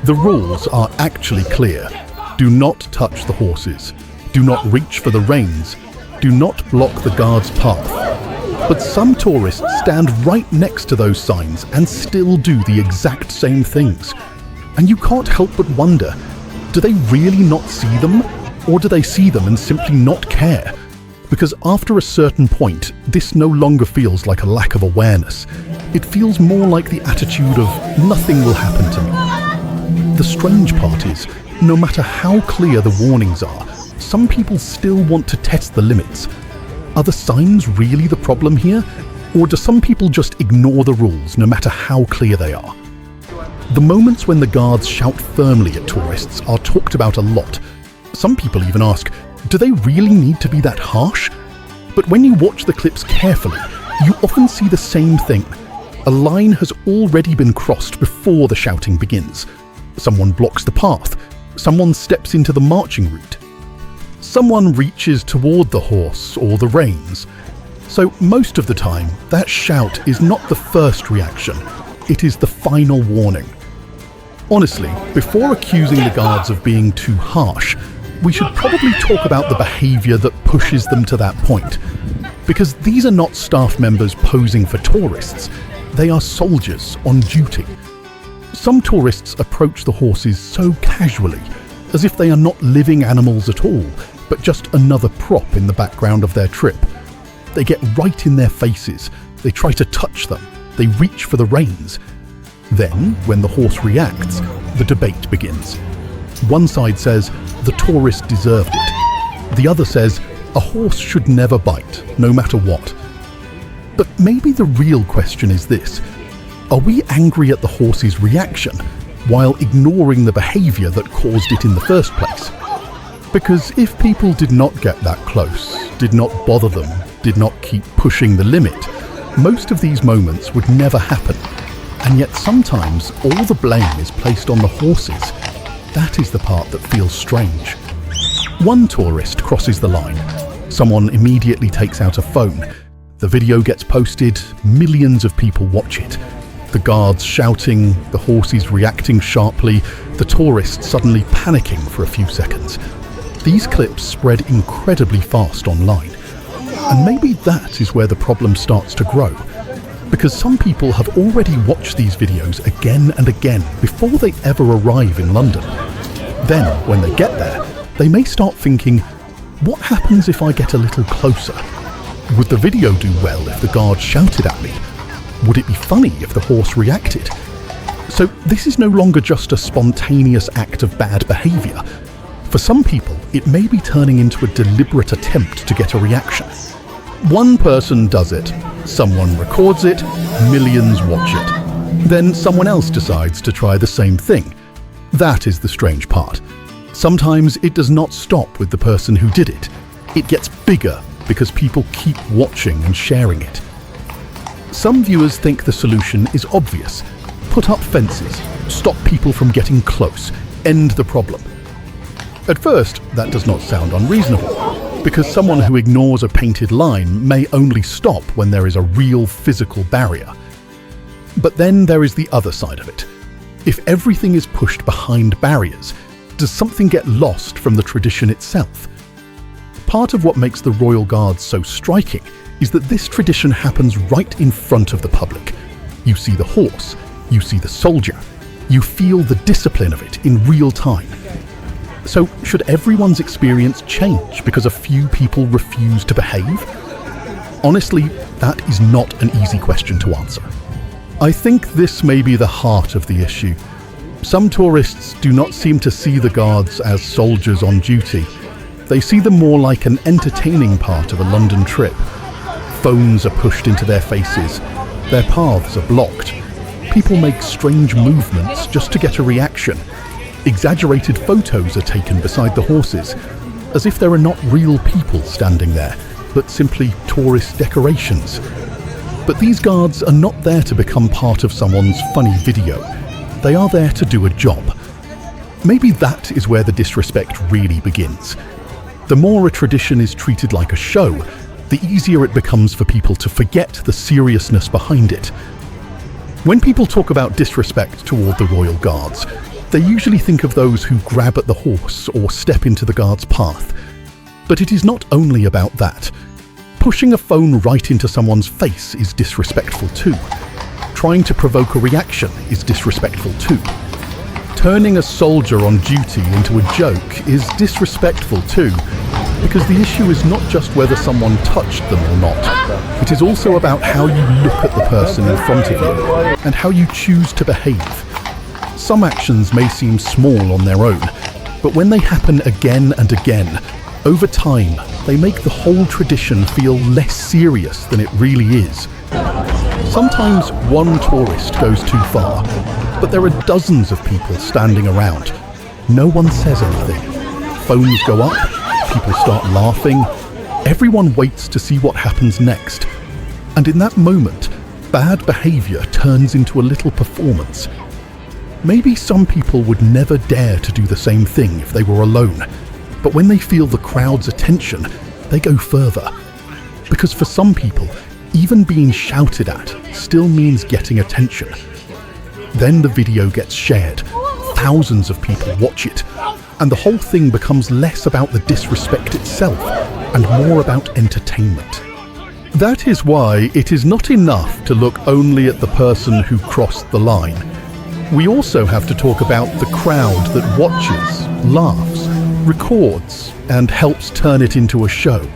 The rules are actually clear. Do not touch the horses. Do not reach for the reins. Do not block the guard's path. But some tourists stand right next to those signs and still do the exact same things. And you can't help but wonder, do they really not see them? Or do they see them and simply not care? Because after a certain point, this no longer feels like a lack of awareness. It feels more like the attitude of, nothing will happen to me. The strange part is, no matter how clear the warnings are, some people still want to test the limits. Are the signs really the problem here? Or do some people just ignore the rules no matter how clear they are? The moments when the guards shout firmly at tourists are talked about a lot. Some people even ask, do they really need to be that harsh? But when you watch the clips carefully, you often see the same thing. A line has already been crossed before the shouting begins. Someone blocks the path. Someone steps into the marching route. Someone reaches toward the horse or the reins. So most of the time, that shout is not the first reaction. It is the final warning. Honestly, before accusing the guards of being too harsh, we should probably talk about the behaviour that pushes them to that point. Because these are not staff members posing for tourists. They are soldiers on duty. Some tourists approach the horses so casually, as if they are not living animals at all, but just another prop in the background of their trip. They get right in their faces, they try to touch them, they reach for the reins. Then, when the horse reacts, the debate begins. One side says, the tourist deserved it. The other says, a horse should never bite, no matter what. But maybe the real question is this: are we angry at the horse's reaction, while ignoring the behaviour that caused it in the first place? Because if people did not get that close, did not bother them, did not keep pushing the limit, most of these moments would never happen. And yet sometimes all the blame is placed on the horses. That is the part that feels strange. One tourist crosses the line. Someone immediately takes out a phone. The video gets posted, millions of people watch it. The guards shouting, the horses reacting sharply, the tourist suddenly panicking for a few seconds. These clips spread incredibly fast online. And maybe that is where the problem starts to grow. Because some people have already watched these videos again and again before they ever arrive in London. Then, when they get there, they may start thinking, what happens if I get a little closer? Would the video do well if the guard shouted at me? Would it be funny if the horse reacted? So this is no longer just a spontaneous act of bad behaviour. For some people, it may be turning into a deliberate attempt to get a reaction. One person does it, someone records it, millions watch it. Then someone else decides to try the same thing. That is the strange part. Sometimes it does not stop with the person who did it. It gets bigger because people keep watching and sharing it. Some viewers think the solution is obvious. Put up fences, stop people from getting close, end the problem. At first, that does not sound unreasonable, because someone who ignores a painted line may only stop when there is a real physical barrier. But then there is the other side of it. If everything is pushed behind barriers, does something get lost from the tradition itself? Part of what makes the Royal Guards so striking is that this tradition happens right in front of the public. You see the horse, you see the soldier, you feel the discipline of it in real time. So should everyone's experience change because a few people refuse to behave? Honestly, that is not an easy question to answer. I think this may be the heart of the issue. Some tourists do not seem to see the guards as soldiers on duty. They see them more like an entertaining part of a London trip. Phones are pushed into their faces. Their paths are blocked. People make strange movements just to get a reaction. Exaggerated photos are taken beside the horses, as if there are not real people standing there, but simply tourist decorations. But these guards are not there to become part of someone's funny video. They are there to do a job. Maybe that is where the disrespect really begins. The more a tradition is treated like a show, the easier it becomes for people to forget the seriousness behind it. When people talk about disrespect toward the Royal Guards, They usually think of those who grab at the horse or step into the guard's path. But it is not only about that. Pushing a phone right into someone's face is disrespectful too. Trying to provoke a reaction is disrespectful too. Turning a soldier on duty into a joke is disrespectful too, because the issue is not just whether someone touched them or not. It is also about how you look at the person in front of you and how you choose to behave. Some actions may seem small on their own, but when they happen again and again, over time, they make the whole tradition feel less serious than it really is. Sometimes one tourist goes too far, but there are dozens of people standing around. No one says anything. Phones go up, people start laughing. Everyone waits to see what happens next. And in that moment, bad behavior turns into a little performance. Maybe some people would never dare to do the same thing if they were alone. But when they feel the crowd's attention, they go further. Because for some people, even being shouted at still means getting attention. Then the video gets shared. Thousands of people watch it. And the whole thing becomes less about the disrespect itself and more about entertainment. That is why it is not enough to look only at the person who crossed the line. We also have to talk about the crowd that watches, laughs, records, and helps turn it into a show.